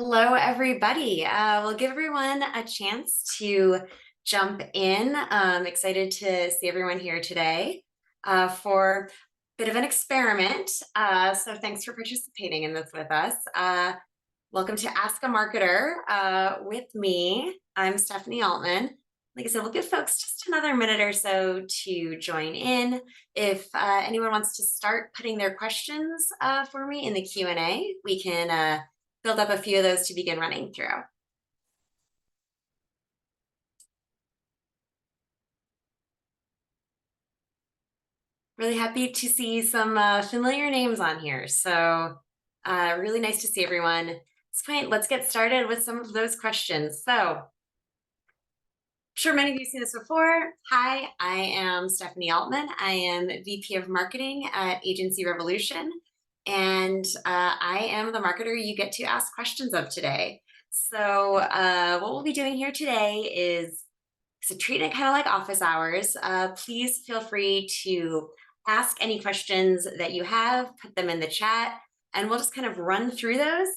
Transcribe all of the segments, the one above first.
Hello, everybody. We'll give everyone a chance to jump in. Excited to see everyone here today for a bit of an experiment. So thanks for participating in this with us. Welcome to Ask a Marketer with me. I'm Stefanie Altman. Like I said, we'll give folks just another minute or so to join in. If anyone wants to start putting their questions for me in the Q&A, we can build up a few of those to begin running through. Really happy to see some familiar names on here. So really nice to see everyone. At this point, let's get started with some of those questions. So sure many of you have seen this before. Hi, I am Stefanie Altman. I am VP of Marketing at Agency Revolution, and I am the marketer you get to ask questions of today. So what we'll be doing here today is treating it kind of like office hours. Please feel free to ask any questions that you have, put them in the chat, and we'll just kind of run through those.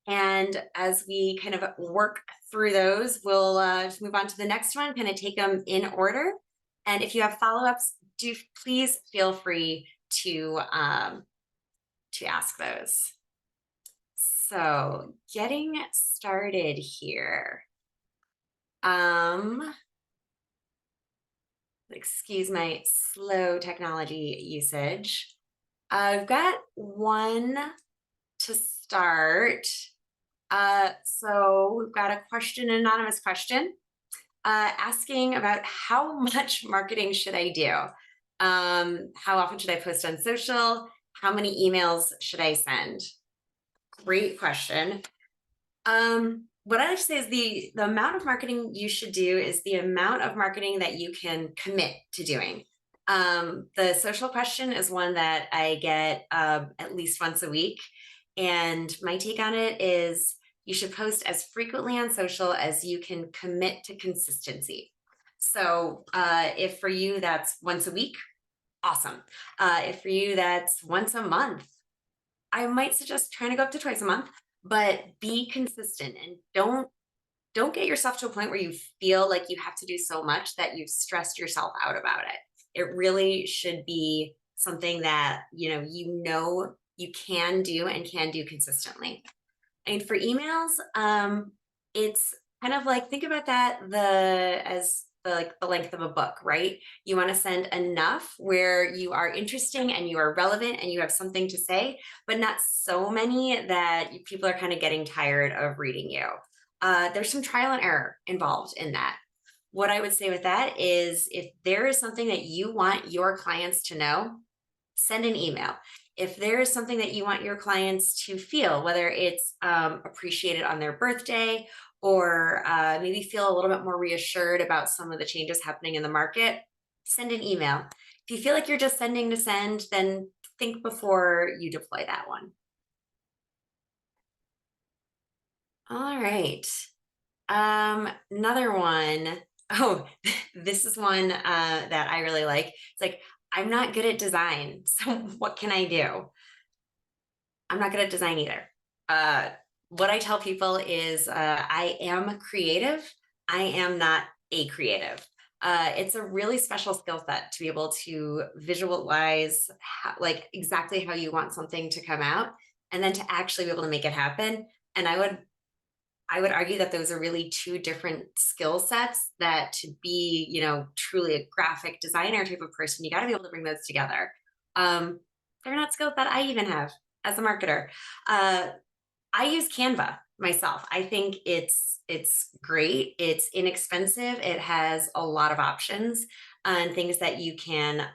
And as we kind of work through those, we'll just move on to the next one, kind of take them in order. And if you have follow-ups, do please feel free to ask those. So getting started here. Excuse my slow technology usage. I've got one to start. So we've got a question, an anonymous question, asking about how much marketing should I do? How often should I post on social? How many emails should I send? Great question. What I like to say is the amount of marketing you should do is the amount of marketing that you can commit to doing. The social question is one that I get at least once a week. And my take on it is you should post as frequently on social as you can commit to consistency. So if for you that's once a week, awesome. If for you that's once a month, I might suggest trying to go up to twice a month, but be consistent and don't get yourself to a point where you feel like you have to do so much that you've stressed yourself out about it. It really should be something that you can do and can do consistently. And for emails, it's kind of like, think about that as the length of a book, right? You want to send enough where you are interesting and you are relevant and you have something to say, but not so many that people are kind of getting tired of reading you. There's some trial and error involved in that. What I would say with that is if there is something that you want your clients to know, send an email. If there is something that you want your clients to feel, whether it's appreciated on their birthday or maybe feel a little bit more reassured about some of the changes happening in the market, send an email. If you feel like you're just sending to send, then think before you deploy that one. All right. Another one. Oh, this is one that I really like. It's like, I'm not good at design, so what can I do? I'm not good at design either. What I tell people is I am creative. I am not a creative. It's a really special skill set to be able to visualize exactly how you want something to come out and then to actually be able to make it happen. And I would argue that those are really two different skill sets that to be, truly a graphic designer type of person, you got to be able to bring those together. They're not skills that I even have as a marketer. I use Canva myself. I think it's great. It's inexpensive. It has a lot of options and things that you can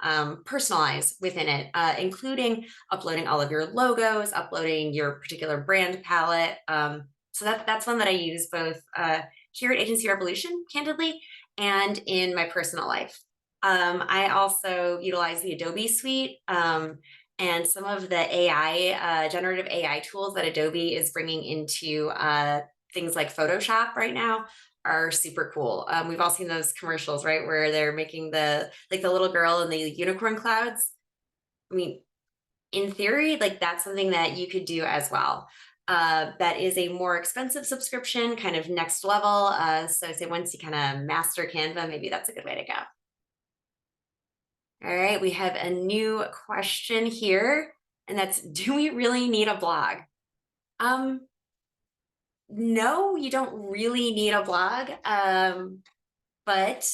personalize within it, including uploading all of your logos, uploading your particular brand palette. So that's one that I use both here at Agency Revolution, candidly, and in my personal life. I also utilize the Adobe suite and some of the AI, generative AI tools that Adobe is bringing into things like Photoshop right now are super cool. We've all seen those commercials, right, where they're making the little girl in the unicorn clouds. I mean, in theory, that's something that you could do as well. That is a more expensive subscription, kind of next level. So I say once you kind of master Canva, maybe that's a good way to go. All right, we have a new question here, and that's, do we really need a blog? Um, no, you don't really need a blog, but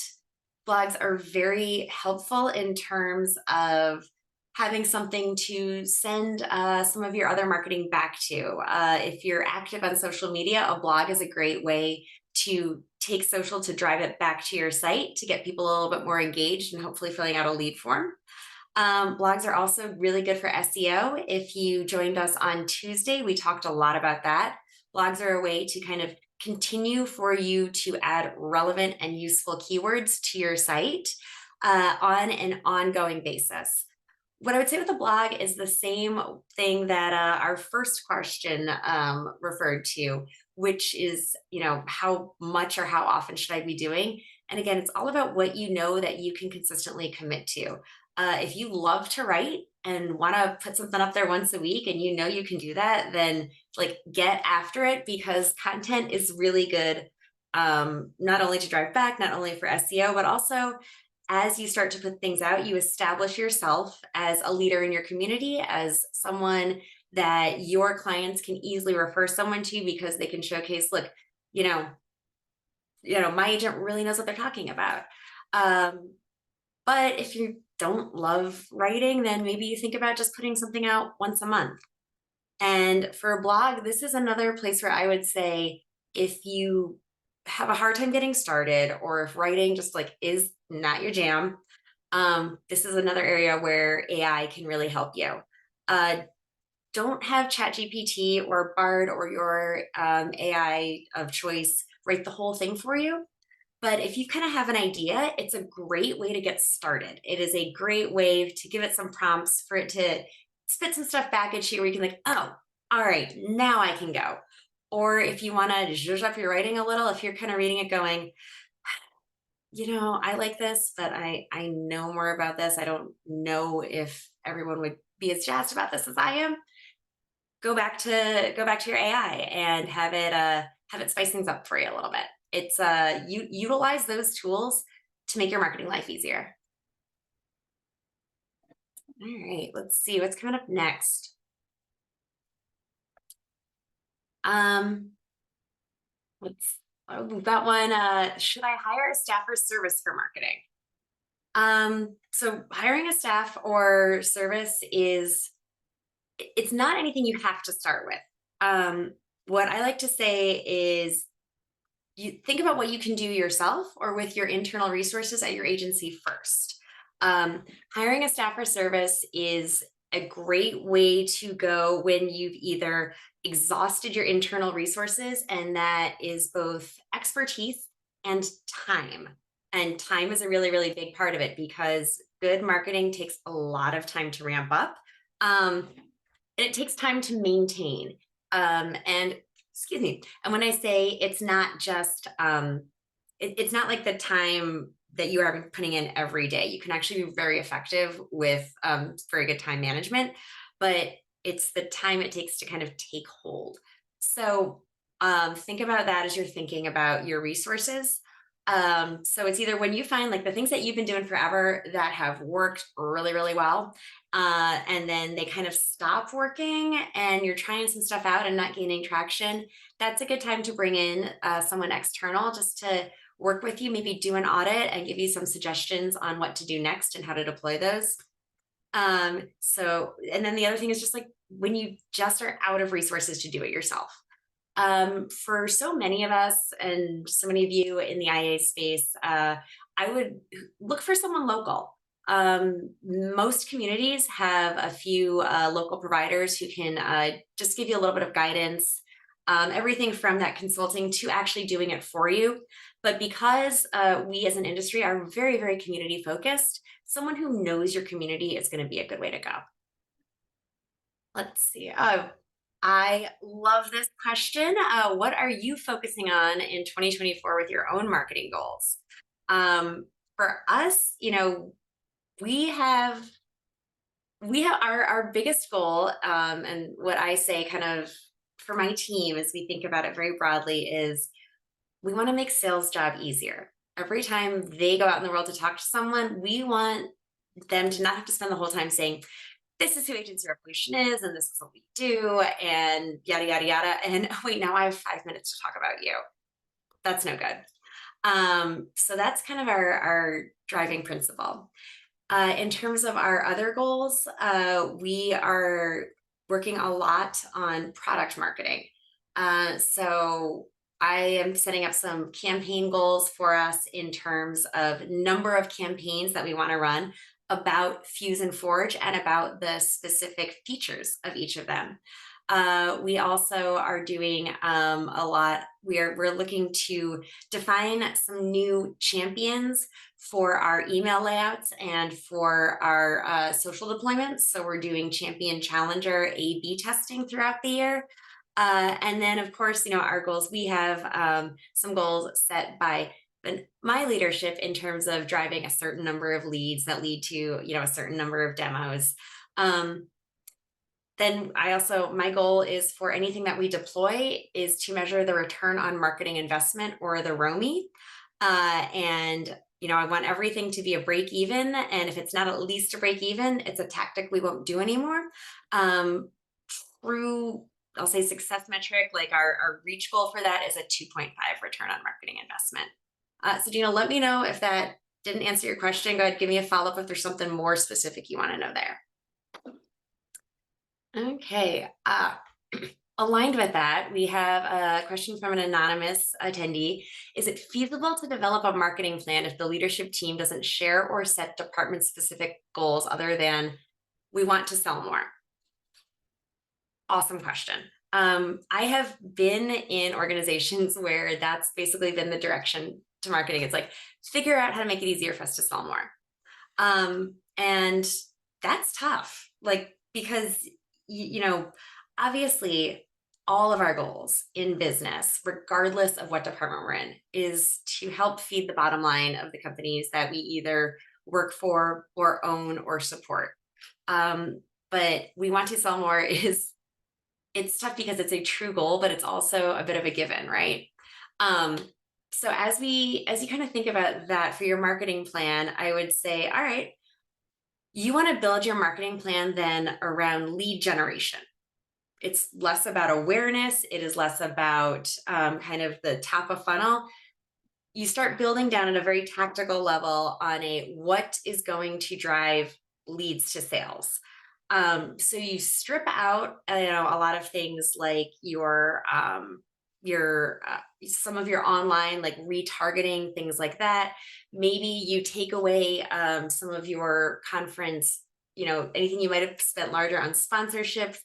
blogs are very helpful in terms of having something to send some of your other marketing back to. If you're active on social media, a blog is a great way to take social to drive it back to your site to get people a little bit more engaged and hopefully filling out a lead form. Blogs are also really good for SEO. If you joined us on Tuesday, we talked a lot about that. Blogs are a way to kind of continue for you to add relevant and useful keywords to your site on an ongoing basis. What I would say with a blog is the same thing that our first question referred to, which is, how much or how often should I be doing? And again, it's all about what you know that you can consistently commit to. If you love to write and want to put something up there once a week and you know you can do that, then like get after it, because content is really good, not only to drive back, not only for SEO, but also as you start to put things out, you establish yourself as a leader in your community, as someone that your clients can easily refer someone to because they can showcase, look, you know, my agent really knows what they're talking about. Um, but if you don't love writing, then maybe you think about just putting something out once a month. And for a blog, this is another place where I would say, if you have a hard time getting started, or if writing just like is not your jam, this is another area where AI can really help you. Uh, don't have ChatGPT or Bard or your AI of choice write the whole thing for you. But if you kind of have an idea, it's a great way to get started. It is a great way to give it some prompts for it to spit some stuff back at you where you can like, oh, all right, now I can go. Or if you want to zhuzh up your writing a little, if you're kind of reading it going, I like this, but I know more about this. I don't know if everyone would be as jazzed about this as I am. Go back to your AI and have it spice things up for you a little bit. It's you utilize those tools to make your marketing life easier. All right, let's see what's coming up next. Um, we've got one. Should I hire a staff or service for marketing? So hiring a staff or service it's not anything you have to start with. What I like to say is, you think about what you can do yourself or with your internal resources at your agency first. Hiring a staff or service is a great way to go when you've either exhausted your internal resources, and that is both expertise and time. And time is a really, really big part of it, because good marketing takes a lot of time to ramp up. And it takes time to maintain. And excuse me. And when I say it's not just, it's not like the time that you are putting in every day. You can actually be very effective with very good time management, but it's the time it takes to kind of take hold. So think about that as you're thinking about your resources. So it's either when you find like the things that you've been doing forever that have worked really, really well, and then they kind of stop working and you're trying some stuff out and not gaining traction, that's a good time to bring in someone external just to work with you, maybe do an audit and give you some suggestions on what to do next and how to deploy those. And then the other thing is just like when you just are out of resources to do it yourself. For so many of us and so many of you in the IA space, I would look for someone local. Most communities have a few local providers who can just give you a little bit of guidance, everything from that consulting to actually doing it for you. But because we as an industry are very, very community focused, someone who knows your community is going to be a good way to go. Let's see. Oh, I love this question. What are you focusing on in 2024 with your own marketing goals? For us, we have our biggest goal, and what I say kind of for my team, as we think about it very broadly, is we want to make sales job easier. Every time they go out in the world to talk to someone, we want them to not have to spend the whole time saying, this is who Agency Revolution is, and this is what we do, and yada, yada, yada. And wait, now I have 5 minutes to talk about you. That's no good. So that's kind of our driving principle. In terms of our other goals, we are working a lot on product marketing. So I am setting up some campaign goals for us in terms of number of campaigns that we want to run about Fuse and Forge and about the specific features of each of them. We also are doing a lot. We're looking to define some new champions for our email layouts and for our social deployments. So we're doing champion challenger A/B testing throughout the year. And then, of course, our goals, we have some goals set by my leadership in terms of driving a certain number of leads that lead to, a certain number of demos. Then my goal is for anything that we deploy is to measure the return on marketing investment, or the ROMI. And I want everything to be a break even. And if it's not at least a break even, it's a tactic we won't do anymore. Through, I'll say, success metric, like our reach goal for that is a 2.5 return on marketing investment. So Gina, let me know if that didn't answer your question. Go ahead, give me a follow-up if there's something more specific you want to know there. Okay. Aligned with that, we have a question from an anonymous attendee. Is it feasible to develop a marketing plan if the leadership team doesn't share or set department-specific goals other than we want to sell more? Awesome question. I have been in organizations where that's basically been the direction to marketing. It's like, figure out how to make it easier for us to sell more. And that's tough, because, obviously all of our goals in business, regardless of what department we're in, is to help feed the bottom line of the companies that we either work for or own or support. But we want to sell more it's tough because it's a true goal, but it's also a bit of a given, right? So as you kind of think about that for your marketing plan, I would say, all right, you want to build your marketing plan then around lead generation. It's less about awareness. It is less about kind of the top of funnel. You start building down at a very tactical level on what is going to drive leads to sales. So you strip out, a lot of things like your some of your online, like retargeting, things like that. Maybe you take away some of your conference, anything you might have spent larger on sponsorships.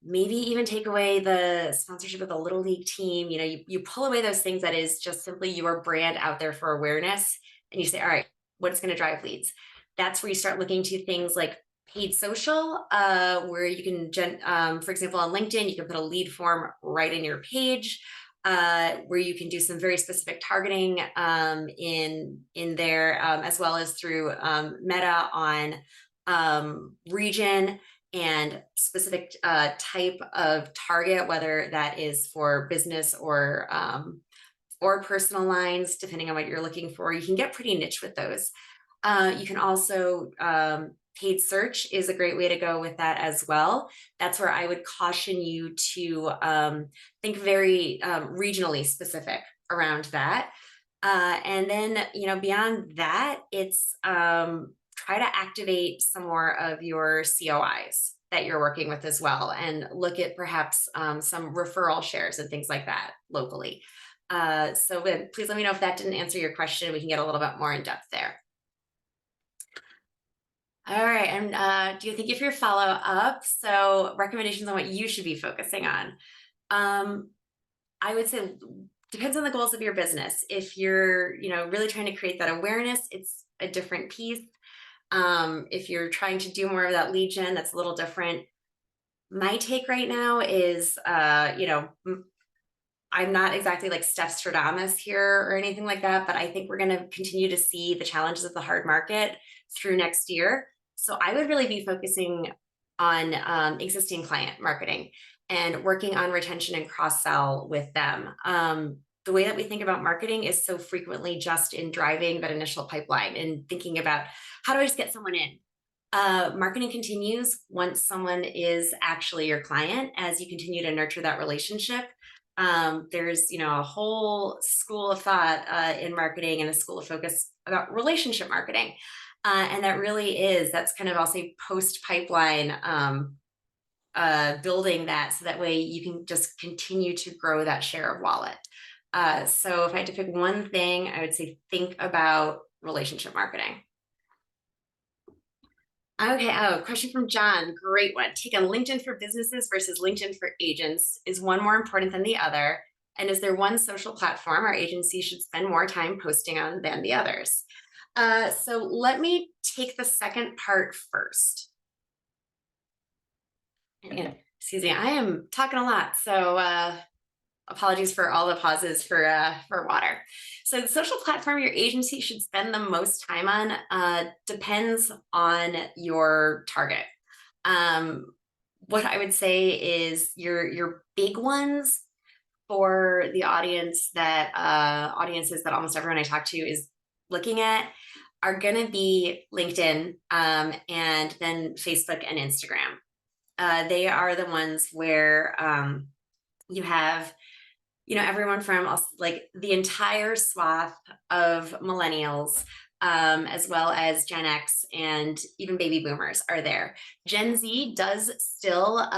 Maybe even take away the sponsorship of the Little League team. You pull away those things that is just simply your brand out there for awareness. And you say, all right, what's going to drive leads? That's where you start looking to things like paid social, where you can, for example, on LinkedIn, you can put a lead form right in your page, where you can do some very specific targeting in there, as well as through Meta on region and specific type of target, whether that is for business or personal lines, depending on what you're looking for. You can get pretty niche with those. You can also paid search is a great way to go with that as well. That's where I would caution you to think very regionally specific around that. And then, beyond that, it's try to activate some more of your COIs that you're working with as well, and look at perhaps some referral shares and things like that locally. So please let me know if that didn't answer your question. We can get a little bit more in depth there. All right, and do you think if your follow-up, so recommendations on what you should be focusing on? I would say depends on the goals of your business. If you're, really trying to create that awareness, it's a different piece. If you're trying to do more of that lead gen, that's a little different. My take right now is, I'm not exactly like Steph Stradamus here or anything like that, but I think we're going to continue to see the challenges of the hard market through next year. So I would really be focusing on existing client marketing and working on retention and cross sell with them. The way that we think about marketing is so frequently just in driving that initial pipeline and thinking about how do I just get someone in? Marketing continues once someone is actually your client as you continue to nurture that relationship. There's, a whole school of thought in marketing and a school of focus about relationship marketing. And that really that's kind of, I'll say, post pipeline, building that so that way you can just continue to grow that share of wallet. So if I had to pick one thing, I would say think about relationship marketing. Okay. Oh, question from John. Great one. Take on LinkedIn for businesses versus LinkedIn for agents. Is one more important than the other? And is there one social platform our agency should spend more time posting on than the others? So let me take the second part first. And, excuse me, I am talking a lot. So apologies for all the pauses for water. So the social platform your agency should spend the most time on depends on your target. What I would say is your big ones for the audiences that almost everyone I talk to is looking at are going to be LinkedIn, and then Facebook and Instagram. They are the ones where you have everyone from like the entire swath of millennials, as well as Gen X and even baby boomers are there. Gen Z does still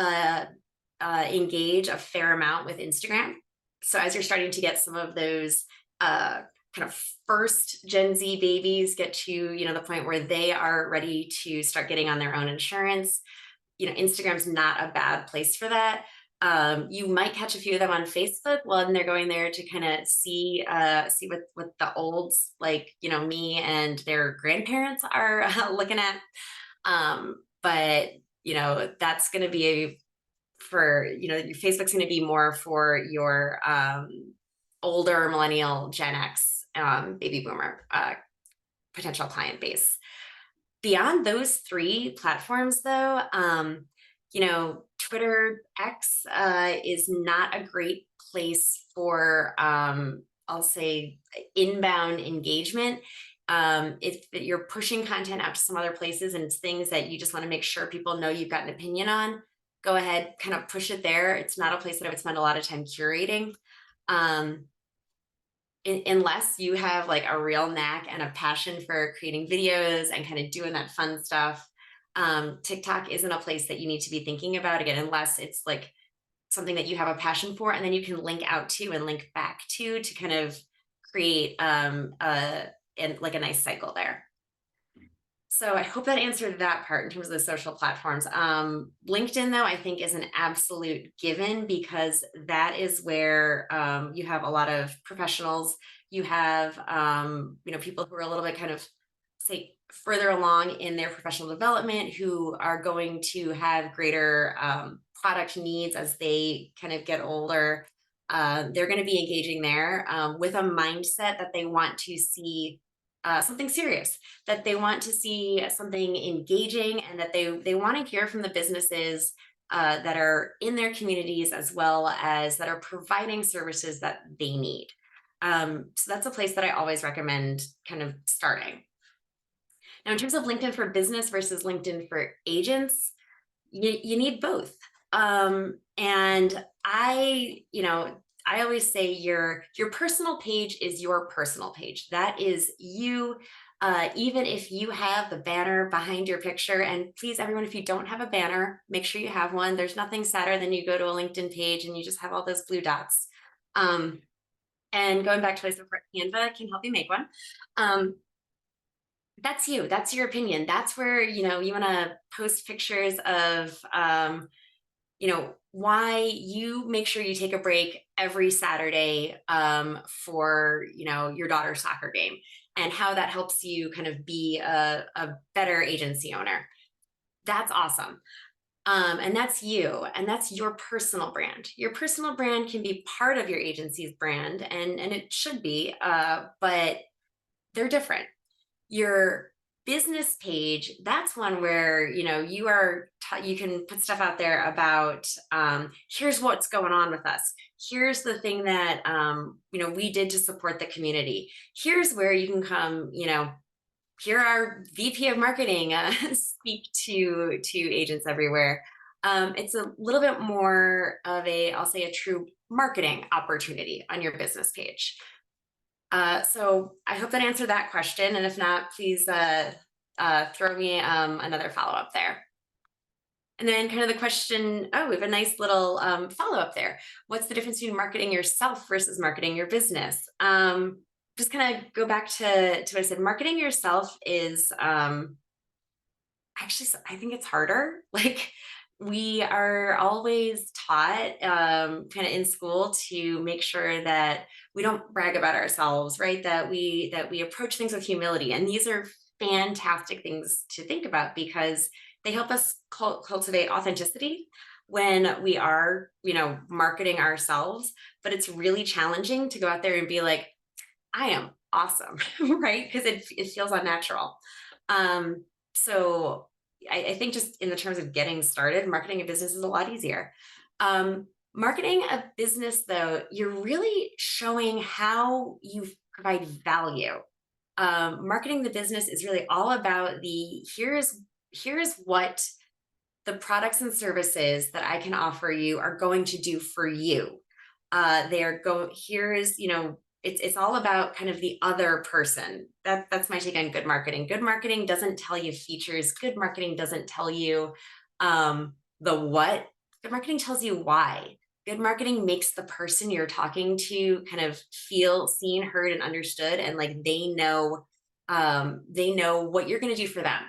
engage a fair amount with Instagram. So as you're starting to get some of those kind of first Gen Z babies get to, the point where they are ready to start getting on their own insurance, Instagram's not a bad place for that. You might catch a few of them on Facebook when they're going there to kind of see what the olds like, me and their grandparents are looking at. But that's going to be your Facebook's going to be more for your older millennial Gen X baby boomer potential client base. Beyond those three platforms, though, Twitter X is not a great place for, I'll say, inbound engagement. If you're pushing content out to some other places and it's things that you just want to make sure people know you've got an opinion on, go ahead, kind of push it there. It's not a place that I would spend a lot of time curating. Unless you have like a real knack and a passion for creating videos and kind of doing that fun stuff. TikTok isn't a place that you need to be thinking about, again, unless it's like something that you have a passion for, and then you can link out to and link back to kind of create like a nice cycle there. So I hope that answered that part in terms of the social platforms. LinkedIn, though, I think is an absolute given because that is where you have a lot of professionals. You have, people who are a little bit kind of, say, further along in their professional development who are going to have greater product needs as they kind of get older. They're going to be engaging there with a mindset that they want to see something serious, that they want to see something engaging, and that they want to hear from the businesses that are in their communities as well as that are providing services that they need. So that's a place that I always recommend kind of starting. Now, in terms of LinkedIn for business versus LinkedIn for agents, you need both. And I always say your personal page is your personal page. That is you. Even if you have the banner behind your picture, and please, everyone, if you don't have a banner, make sure you have one. There's nothing sadder than you go to a LinkedIn page and you just have all those blue dots. And going back to what I said, Canva can help you make one. That's you. That's your opinion. That's where, you want to post pictures of, why you make sure you take a break every Saturday for, your daughter's soccer game, and how that helps you kind of be a better agency owner. That's awesome. And that's you, and that's your personal brand. Your personal brand can be part of your agency's brand, and it should be, but they're different. Your business page, that's one where, you can put stuff out there about, here's what's going on with us. Here's the thing that, we did to support the community. Here's where you can come, here our VP of marketing speak to agents everywhere. It's a little bit more of I'll say a true marketing opportunity on your business page. So I hope that answered that question. And if not, please throw me another follow-up there. And then kind of the question, oh, we have a nice little follow-up there. What's the difference between marketing yourself versus marketing your business? Just kind of go back to what I said. Marketing yourself is actually, I think it's harder. Like, we are always taught kind of in school to make sure that we don't brag about ourselves, right? That we approach things with humility. And these are fantastic things to think about because they help us cultivate authenticity when we are, marketing ourselves. But it's really challenging to go out there and be like, I am awesome, right? Because it feels unnatural. So I think just in the terms of getting started, marketing a business is a lot easier. Marketing a business, though, you're really showing how you provide value. Marketing the business is really all about here's what the products and services that I can offer you are going to do for you. It's all about kind of the other person. That's my take on good marketing. Good marketing doesn't tell you features. Good marketing doesn't tell you the what. Good marketing tells you why. Good marketing makes the person you're talking to kind of feel seen, heard, and understood, and like they know what you're going to do for them.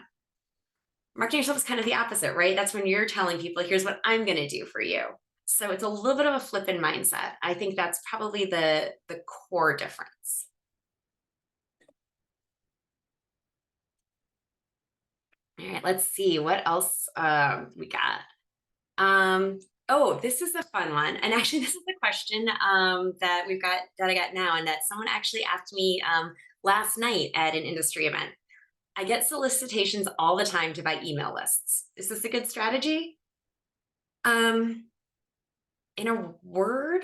Marketing yourself is kind of the opposite, right? That's when you're telling people, here's what I'm going to do for you. So it's a little bit of a flip in mindset. I think that's probably the core difference. All right, let's see what else we got. Oh, this is a fun one. And actually, this is the question that I got now, and that someone actually asked me last night at an industry event. I get solicitations all the time to buy email lists. Is this a good strategy? In a word,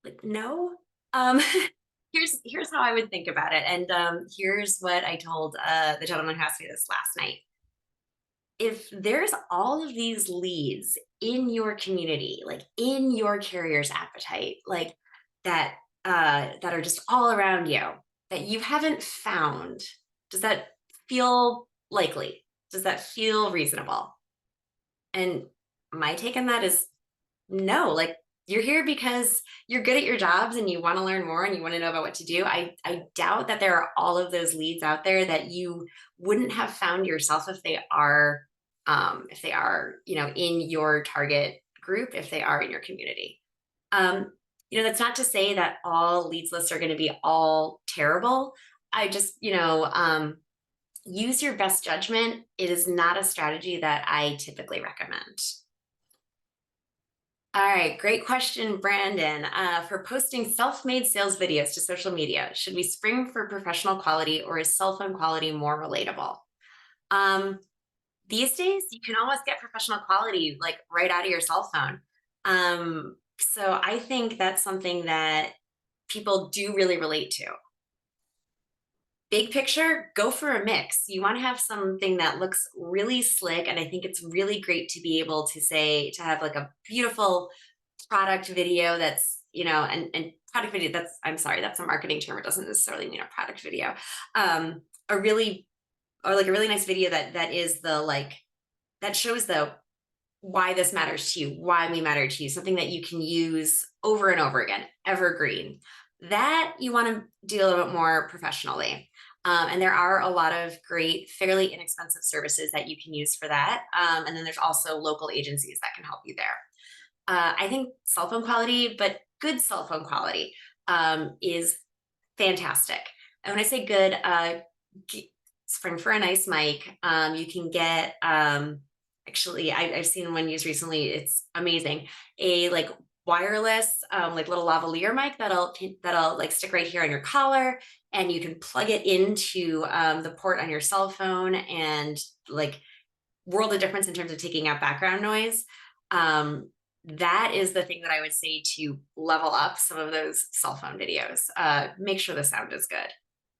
like, no. Here's how I would think about it. And here's what I told the gentleman who asked me this last night. If there's all of these leads in your community, like in your carrier's appetite, like that are just all around you that you haven't found, does that feel likely? Does that feel reasonable? And my take on that is no. Like, you're here because you're good at your jobs and you want to learn more and you want to know about what to do. I doubt that there are all of those leads out there that you wouldn't have found yourself if they are in your target group, if they are in your community. That's not to say that all leads lists are going to be all terrible. I just, use your best judgment. It is not a strategy that I typically recommend. All right, great question, Brandon. For posting self-made sales videos to social media, should we spring for professional quality or is cell phone quality more relatable? These days, you can almost get professional quality like right out of your cell phone. So I think that's something that people do really relate to. Big picture, go for a mix. You want to have something that looks really slick. And I think it's really great to be able to have like a beautiful product video that's, and product video, that's a marketing term. It doesn't necessarily mean a product video. A really nice video that is that shows why this matters to you, why we matter to you, something that you can use over and over again, evergreen. That you want to do a little bit more professionally. And there are a lot of great, fairly inexpensive services that you can use for that. And then there's also local agencies that can help you there. I think cell phone quality, but good cell phone quality is fantastic. And when I say good, spring for a nice mic. You can get, actually, I've seen one used recently. It's amazing. A wireless, little lavalier mic that'll like stick right here on your collar. and you can plug it into the port on your cell phone and like world of difference in terms of taking out background noise. That is the thing that I would say to level up some of those cell phone videos. Make sure the sound is good.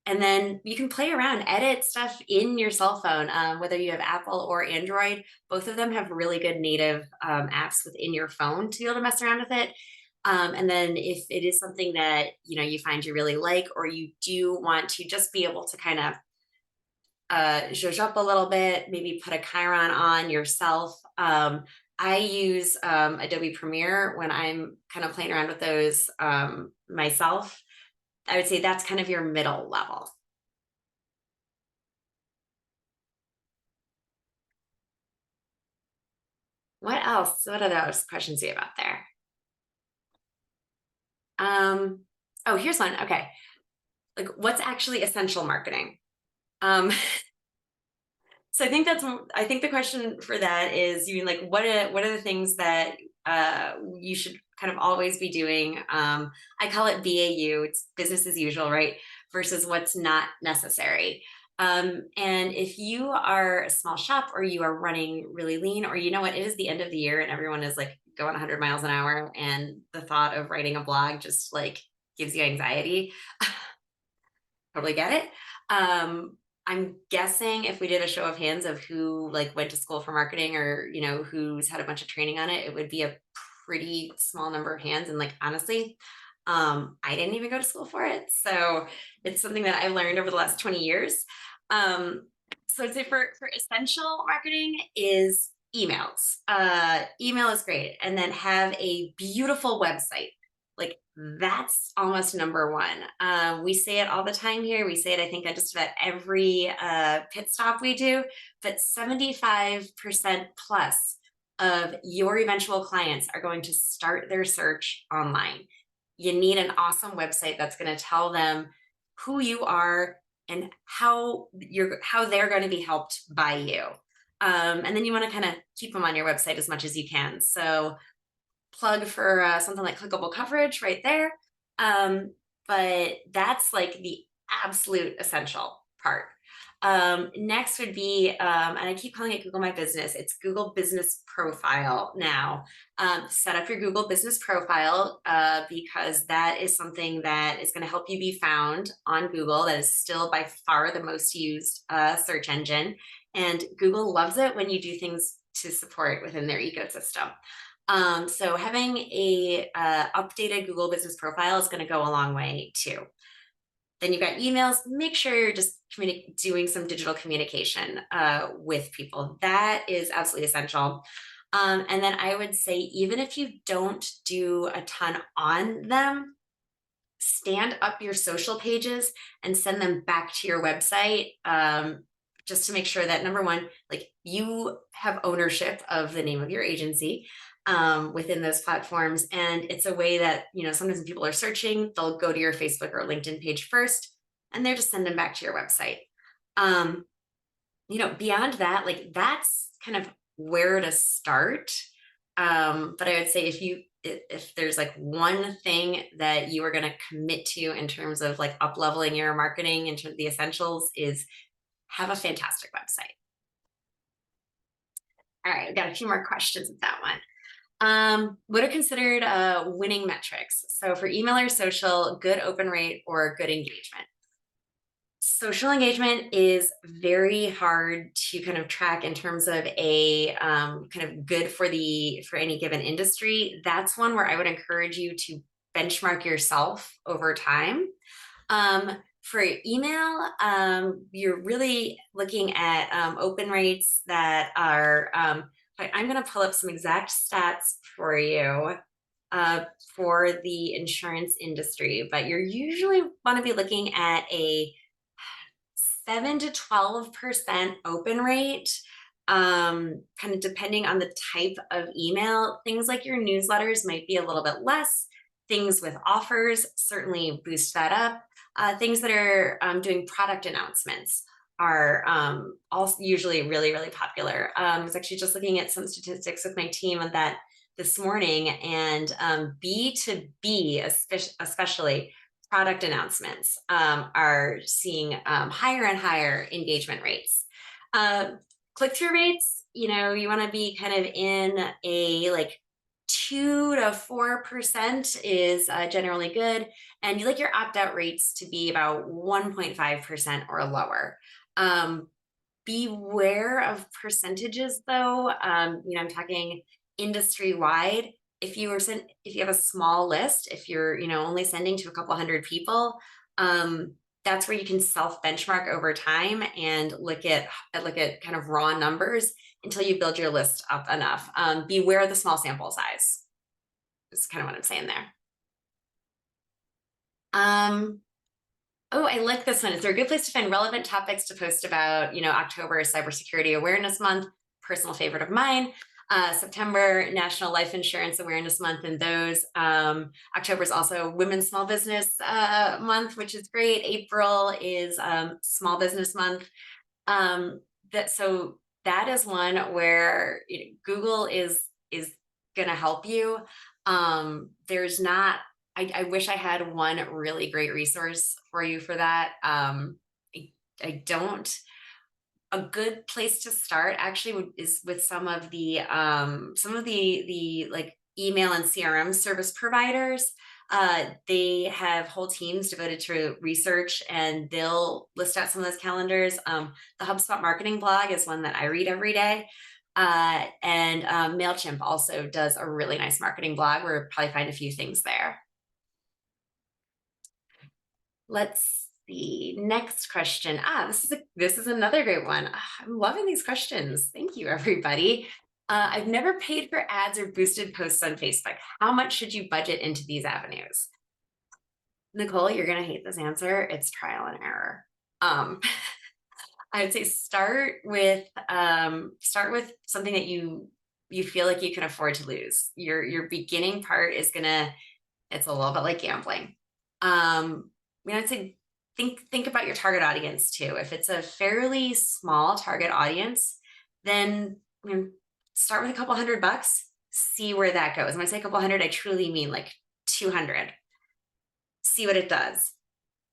And then you can play around, edit stuff in your cell phone, whether you have Apple or Android. Both of them have really good native apps within your phone to be able to mess around with it. And then if it is something that you find you really like, or you do want to just be able to kind of zhuzh up a little bit, maybe put a Chiron on yourself. I use Adobe Premiere when I'm kind of playing around with those myself. I would say that's kind of your middle level. What else? What are those questions you have out there? Oh, here's one. Okay. Like, what's actually essential marketing? Um, So I think the question for that is, you mean like what are the things that you should kind of always be doing? I call it BAU, it's business as usual, right? Versus what's not necessary. And if you are a small shop, or you are running really lean, or you know what, it is the end of the year and everyone is like going 100 miles an hour, and the thought of writing a blog just like gives you anxiety. Totally get it. I'm guessing if we did a show of hands of who like went to school for marketing, or who's had a bunch of training on it, it would be a pretty small number of hands. And like honestly, I didn't even go to school for it, so it's something that I learned over the last 20 years. Um, so I'd say for essential marketing is emails. Email is great, and then have a beautiful website. Like that's almost number one. We say it all the time here. We say it, I think, at just about every pit stop we do. But 75% plus of your eventual clients are going to start their search online. You need an awesome website that's going to tell them who you are and how they're going to be helped by you. And then you want to kind of keep them on your website as much as you can. So plug for something like clickable coverage right there. But that's like the absolute essential part. Next would be, and I keep calling it Google My Business, it's Google Business Profile now. Set up your Google Business Profile because that is something that is going to help you be found on Google. That is still by far the most used search engine. And Google loves it when you do things to support within their ecosystem. So having a updated Google Business Profile is going to go a long way too. Then you've got emails. Make sure you're just doing some digital communication with people. That is absolutely essential. And then I would say, even if you don't do a ton on them, stand up your social pages and send them back to your website, just to make sure that, number one, like you have ownership of the name of your agency within those platforms. And it's a way that, sometimes when people are searching, they'll go to your Facebook or LinkedIn page first, and they're just sending back to your website. Beyond that, like that's kind of where to start. But I would say if there's like one thing that you are going to commit to in terms of like up leveling your marketing into the essentials, is have a fantastic website. All right, I've got a few more questions with that one. What are considered winning metrics? So for email or social, good open rate or good engagement? Social engagement is very hard to kind of track in terms of a kind of good for any given industry. That's one where I would encourage you to benchmark yourself over time. For email, you're really looking at open rates that are, I'm going to pull up some exact stats for you for the insurance industry, but you're usually want to be looking at a 7 to 12% open rate, kind of depending on the type of email. Things like your newsletters might be a little bit less. Things with offers certainly boost that up. Things that are doing product announcements are also usually really, really popular. I was actually just looking at some statistics with my team on that this morning, and B2B especially product announcements are seeing higher and higher engagement rates. Click-through rates, you want to be kind of in a like 2 to 4% is generally good. And you like your opt-out rates to be about 1.5% or lower. Beware of percentages though. I'm talking industry wide. If you have a small list, if you're, only sending to a couple hundred people, that's where you can self benchmark over time and look at kind of raw numbers until you build your list up enough. Beware of the small sample size. Is kind of what I'm saying there. Oh, I like this one. Is there a good place to find relevant topics to post about? October is Cybersecurity Awareness Month, personal favorite of mine. September, National Life Insurance Awareness Month, and those. October is also Women's Small Business Month, which is great. April is Small Business Month. That is one where Google is going to help you. There's not. I wish I had one really great resource for you for that. I don't. A good place to start actually is with some of the like email and CRM service providers. They have whole teams devoted to research, and they'll list out some of those calendars. The HubSpot marketing blog is one that I read every day. And MailChimp also does a really nice marketing blog where you'll probably find a few things there. Let's see. Next question. This is another great one. I'm loving these questions. Thank you, everybody. I've never paid for ads or boosted posts on Facebook. How much should you budget into these avenues? Nicole, you're gonna hate this answer. It's trial and error. I would say start with something that you feel like you can afford to lose. Your beginning part is it's a little bit like gambling. I'd say think about your target audience too. If it's a fairly small target audience, then start with a couple $100, see where that goes. When I say a couple hundred, I truly mean like 200. See what it does.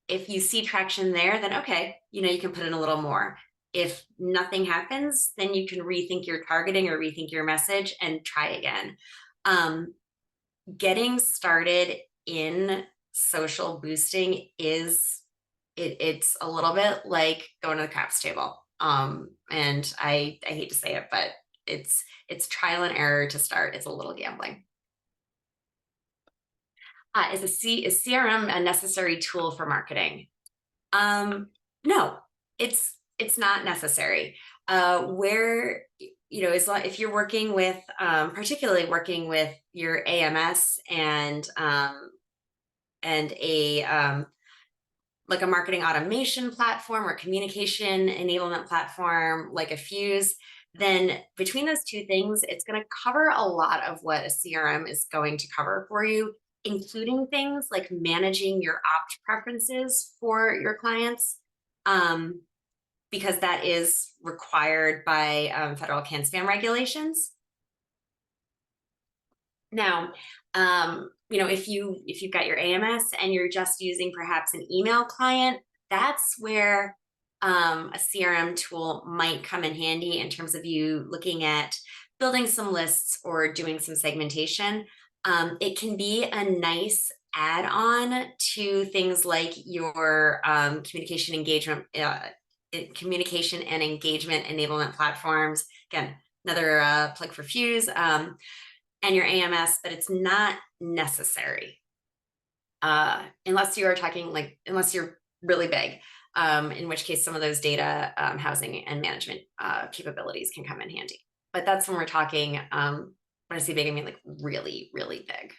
If you see traction there, then okay, you can put in a little more. If nothing happens, then you can rethink your targeting or rethink your message and try again. Getting started in social boosting it's a little bit like going to the craps table. And I hate to say it, but it's trial and error to start. It's a little gambling. Is CRM a necessary tool for marketing? No, it's not necessary. Where if you're working with, particularly working with your AMS and like a marketing automation platform or communication enablement platform like a Fuse, then between those two things, it's going to cover a lot of what a CRM is going to cover for you, including things like managing your opt preferences for your clients, because that is required by federal CAN-SPAM regulations. Now, if you've got your AMS and you're just using perhaps an email client, that's where a CRM tool might come in handy in terms of you looking at building some lists or doing some segmentation. It can be a nice add-on to things like your communication and engagement enablement platforms. Again, another plug for Fuse. And your AMS, but it's not necessary unless you're really big, in which case some of those data housing and management capabilities can come in handy. But that's when we're talking, when I say big, I mean like really, really big.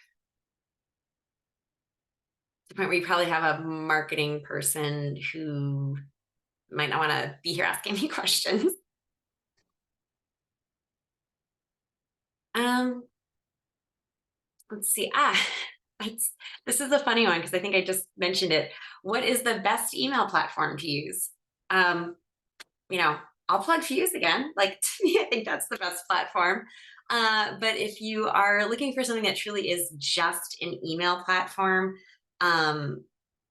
The point where you probably have a marketing person who might not want to be here asking me questions. Let's see. This is a funny one because I think I just mentioned it. What is the best email platform to use? I'll plug Fuse again. Like, to me, I think that's the best platform. But if you are looking for something that truly is just an email platform,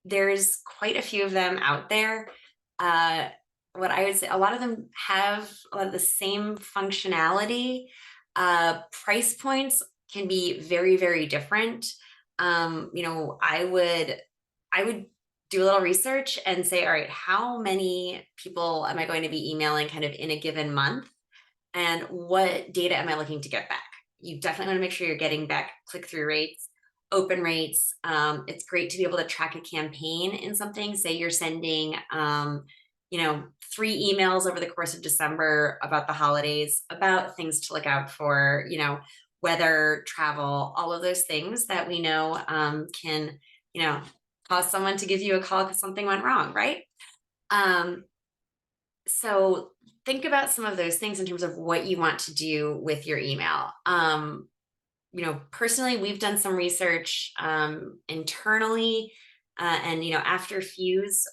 there's quite a few of them out there. Uh, what I would say, a lot of them have a lot of the same functionality. Price points can be very, very different. I would do a little research and say, all right, how many people am I going to be emailing kind of in a given month? And what data am I looking to get back? You definitely want to make sure you're getting back click-through rates, open rates. It's great to be able to track a campaign in something. Say you're sending, 3 emails over the course of December about the holidays, about things to look out for, weather, travel, all of those things that we know can, you know, cause someone to give you a call because something went wrong, right? Um, so think about some of those things in terms of what you want to do with your email. Personally, we've done some research internally, and after Fuse,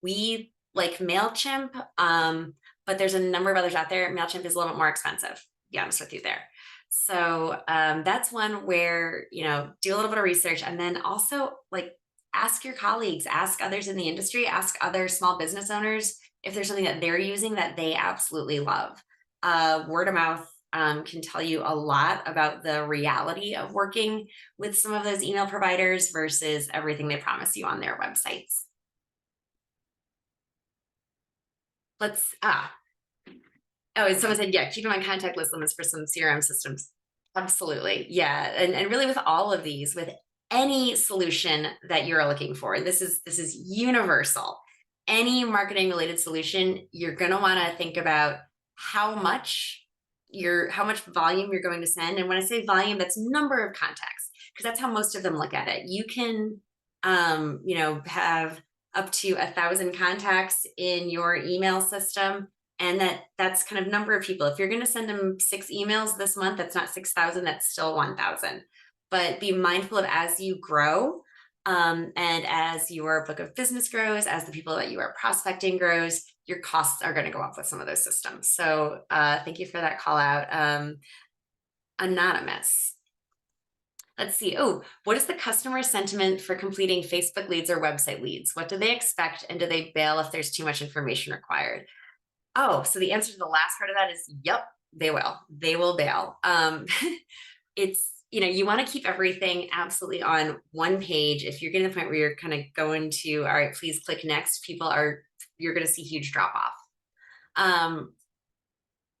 we like MailChimp, but there's a number of others out there. MailChimp is a little bit more expensive, to be honest with you there. So that's one where do a little bit of research, and then also like ask your colleagues, ask others in the industry, ask other small business owners if there's something that they're using that they absolutely love. Word of mouth can tell you a lot about the reality of working with some of those email providers versus everything they promise you on their websites. Let's Oh, and someone said, yeah, keep in mind contact list limits for some CRM systems. Absolutely. Yeah. And really with all of these, with any solution that you're looking for, this is universal. Any marketing related solution, you're going to want to think about how much volume you're going to send. And when I say volume, that's number of contacts, because that's how most of them look at it. You can have up to 1,000 contacts in your email system, and that's kind of number of people. If you're going to send them 6 emails this month, that's not 6,000, that's still 1,000. But be mindful of, as you grow, and as your book of business grows, as the people that you are prospecting grows, your costs are going to go up with some of those systems. So thank you for that call out. Anonymous. Let's see. Oh, what is the customer sentiment for completing Facebook leads or website leads? What do they expect, and do they bail if there's too much information required? Oh, so the answer to the last part of that is, yep, they will. They will bail. It's, you want to keep everything absolutely on one page. If you're getting to the point where you're kind of going to, all right, please click next, you're going to see huge drop off.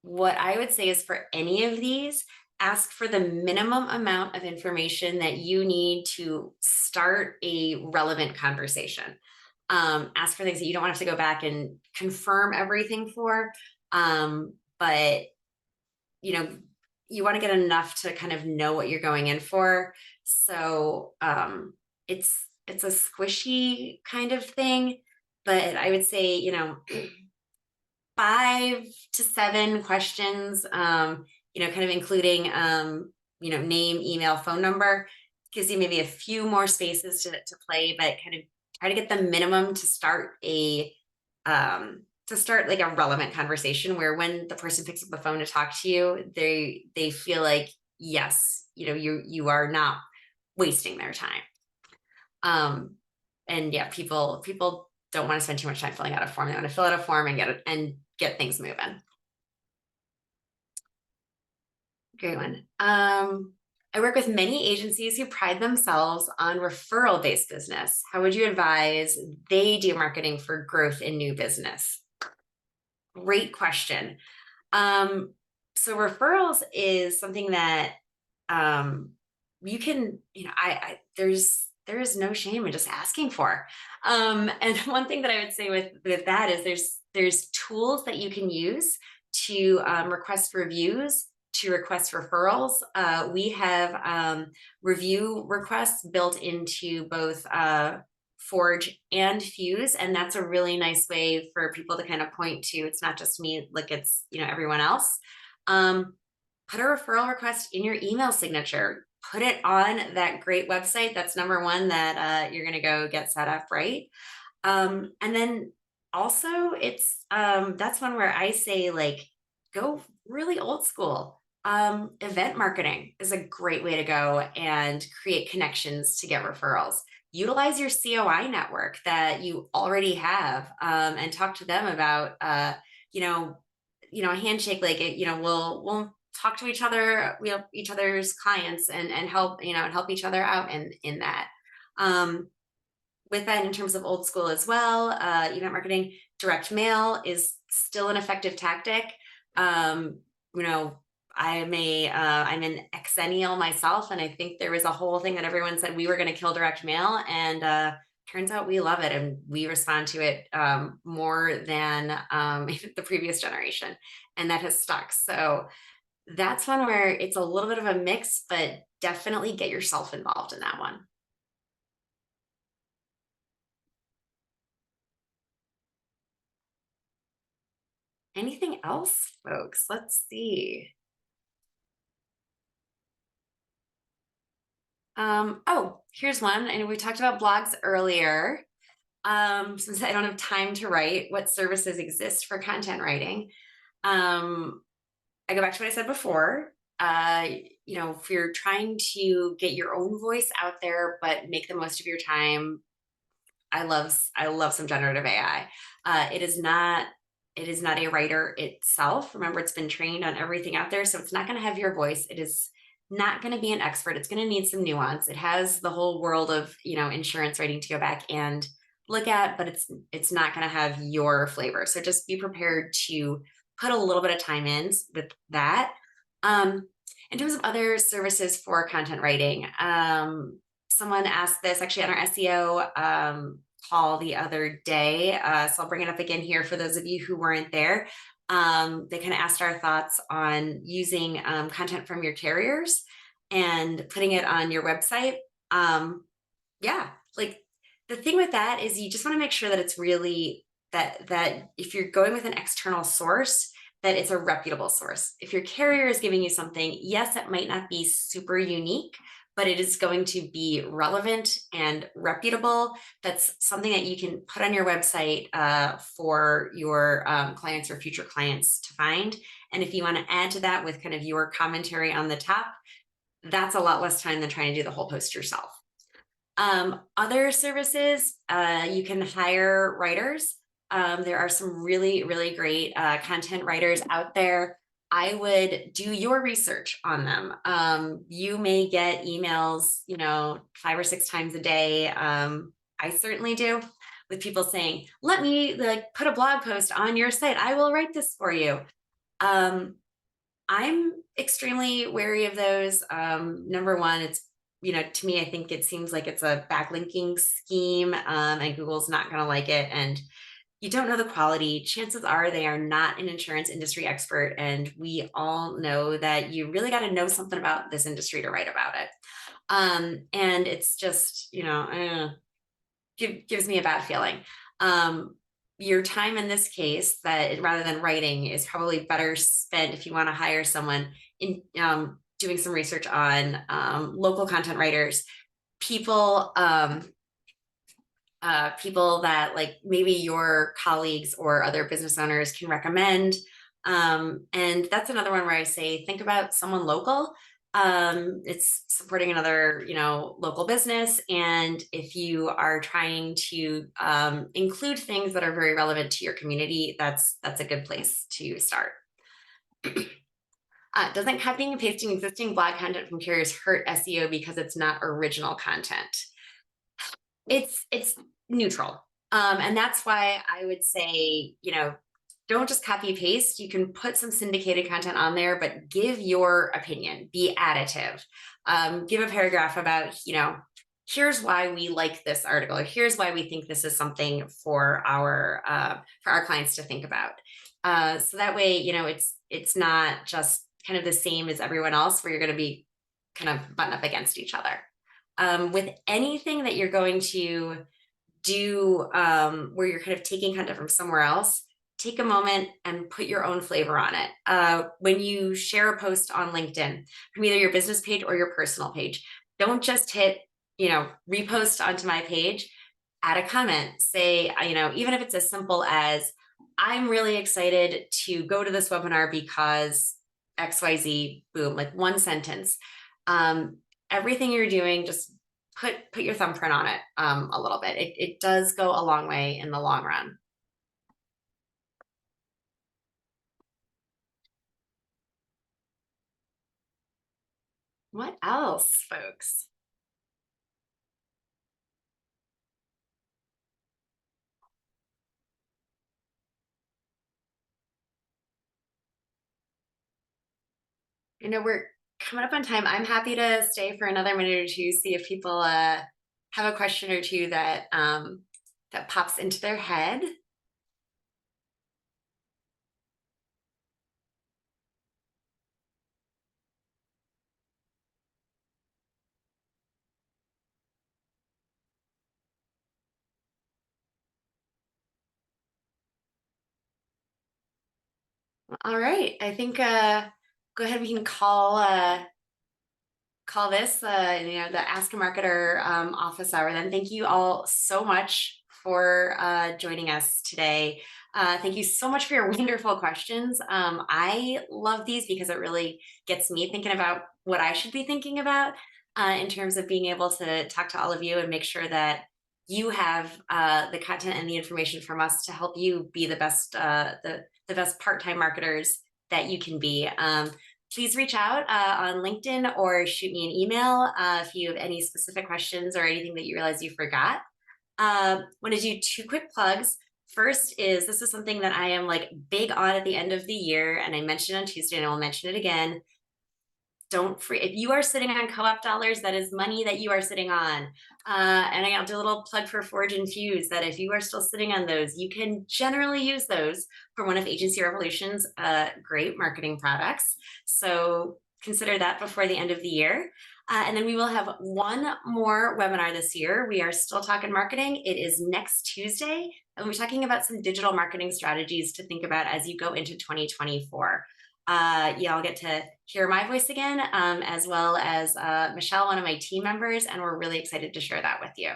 What I would say is, for any of these, ask for the minimum amount of information that you need to start a relevant conversation. Ask for things that you don't want to have to go back and confirm everything for. But you want to get enough to kind of know what you're going in for. So it's a squishy kind of thing, but I would say 5 to 7 questions, kind of including, name, email, phone number, gives you maybe a few more spaces to play, but kind of try to get the minimum to start like a relevant conversation, where when the person picks up the phone to talk to you, they feel like, yes, you are not wasting their time. And yeah, people don't want to spend too much time filling out a form. They want to fill out a form and get things moving. Great one. I work with many agencies who pride themselves on referral-based business. How would you advise they do marketing for growth in new business? Great question. So referrals is something that you can, there is no shame in just asking for. And one thing that I would say with that is there's tools that you can use to request reviews, to request referrals. We have review requests built into both Forge and Fuse, and that's a really nice way for people to kind of point to, it's not just me, like it's everyone else. Put a referral request in your email signature. Put it on that great website. That's number one that you're going to go get set up, right? And then also it's that's one where I say, like, go really old school. Event marketing is a great way to go and create connections to get referrals. utilize your COI network that you already have, and talk to them about, you know, a handshake, like we'll talk to each other, each other's clients, and help, and help each other out in that. Um, with that, in terms of old school as well, event marketing, direct mail is still an effective tactic. Um, you know, I'm an exennial myself, and I think there was a whole thing that everyone said we were going to kill direct mail, and turns out we love it and we respond to it more than the previous generation, and that has stuck. So that's one where it's a little bit of a mix, but definitely get yourself involved in that one. Anything else, folks? Let's see. Oh, here's one. And we talked about blogs earlier. Since I don't have time to write, what services exist for content writing? Um, I go back to what I said before. Uh, if you're trying to get your own voice out there, but make the most of your time, I love some generative AI. It is not a writer itself. Remember, it's been trained on everything out there, so it's not going to have your voice. It is not going to be an expert. It's going to need some nuance. It has the whole world of insurance writing to go back and look at, but it's not going to have your flavor. So just be prepared to put a little bit of time in with that. Um, in terms of other services for content writing, someone asked this actually on our SEO call the other day. So I'll bring it up again here for those of you who weren't there. They kind of asked our thoughts on using content from your carriers and putting it on your website. Yeah, like the thing with that is you just want to make sure that it's really that if you're going with an external source, that it's a reputable source. If your carrier is giving you something, yes, it might not be super unique, but it is going to be relevant and reputable. That's something that you can put on your website for your clients or future clients to find. And if you want to add to that with kind of your commentary on the top, that's a lot less time than trying to do the whole post yourself. Other services, you can hire writers. There are some really, really great content writers out there. I would do your research on them. You may get emails, 5 or 6 times a day. I certainly do, with people saying, let me put a blog post on your site. I will write this for you. I'm extremely wary of those. Number one, it's to me, I think it seems like it's a backlinking scheme, and Google's not going to like it. And you don't know the quality. Chances are they are not an insurance industry expert. And we all know that you really got to know something about this industry to write about it. And it's just, gives me a bad feeling. Your time in this case, that rather than writing, is probably better spent if you want to hire someone in doing some research on local content writers, people people that maybe your colleagues or other business owners can recommend. And that's another one where I say, think about someone local. It's supporting another, local business. And if you are trying to include things that are very relevant to your community, that's a good place to start. Doesn't copying and pasting existing blog content from carriers hurt SEO because it's not original content? It's neutral. And that's why I would say, don't just copy paste. You can put some syndicated content on there, but give your opinion, be additive. Give a paragraph about, here's why we like this article, or here's why we think this is something for our clients to think about. So that way, it's not just kind of the same as everyone else, where you're going to be kind of button up against each other. With anything that you're going to do, where you're kind of taking content from somewhere else, take a moment and put your own flavor on it. When you share a post on LinkedIn from either your business page or your personal page, don't just hit, repost onto my page. Add a comment, say, even if it's as simple as, I'm really excited to go to this webinar because XYZ, boom, like one sentence. Everything you're doing, just put your thumbprint on it a little bit. It does go a long way in the long run. What else, folks? We're coming up on time. I'm happy to stay for another minute or two, see if people have a question or two that that pops into their head. All right. I think go ahead. We can call this the Ask a Marketer office hour. Then thank you all so much for joining us today. Thank you so much for your wonderful questions. I love these because it really gets me thinking about what I should be thinking about in terms of being able to talk to all of you and make sure that you have the content and the information from us to help you be the best part-time marketers that you can be. Please reach out on LinkedIn or shoot me an email if you have any specific questions or anything that you realize you forgot. Want to do two quick plugs. First is this is something that I am like big on at the end of the year, and I mentioned on Tuesday, and I will mention it again. Don't free if you are sitting on co-op dollars, that is money that you are sitting on. And I'll do a little plug for Forge and Fuse that if you are still sitting on those, you can generally use those for one of Agency Revolution's great marketing products. So consider that before the end of the year. And then we will have one more webinar this year. We are still talking marketing. It is next Tuesday, and we're talking about some digital marketing strategies to think about as you go into 2024. Y'all get to hear my voice again, as well as Michelle, one of my team members, and we're really excited to share that with you.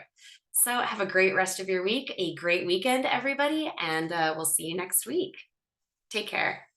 So have a great rest of your week, a great weekend, everybody, and we'll see you next week. Take care.